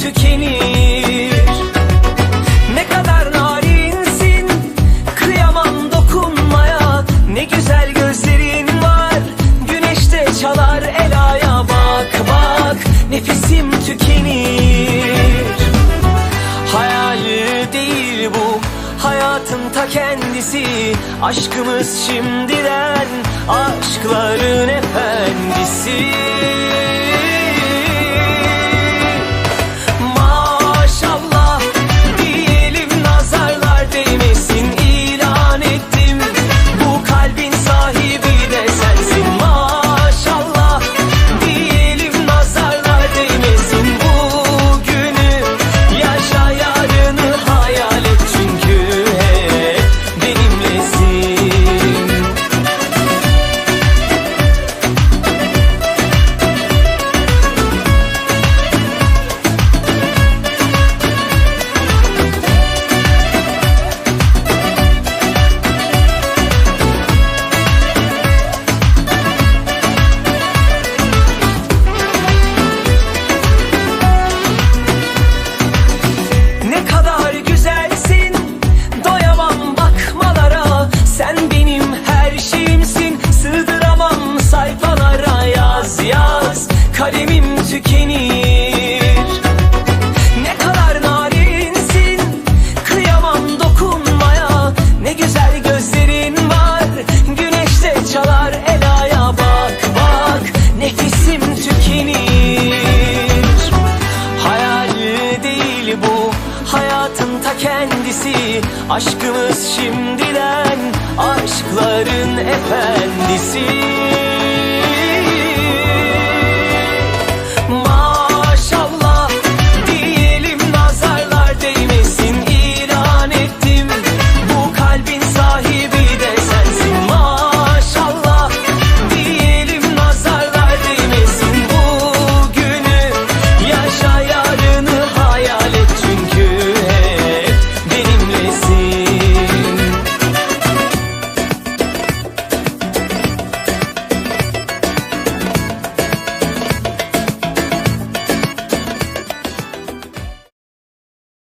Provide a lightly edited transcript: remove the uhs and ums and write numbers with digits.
tükenir. Ne kadar narinsin, kıyamam dokunmaya. Ne güzel gözlerin var, güneşte çalar Ela'ya. Bak bak, nefesim tükenir. Hayal değil bu, hayatın ta kendisi. Aşkımız şimdiden, aşkların efendisi. Maşallah diyelim, nazarlar değmesin. İlan ettim, bu kalbin sahibi de sensin. Maşallah diyelim, nazarlar değmesin. Bugünü yaşa, yarını hayal et, çünkü hep benimlesin. Ne kadar güzelsin, doyamam bakmalara. Sen benim her şeyimsin, sığdıramam sayfalara. Yaz yaz, kalemim tükenir. Ne kadar narinsin, kıyamam dokunmaya. Ne güzel gözlerin var, güneşte çalar Ela'ya. Bak bak, nefesim tükenir. Hayal değil bu, hayatın ta kendisi. Aşkımız şimdiden, aşkların efendisi.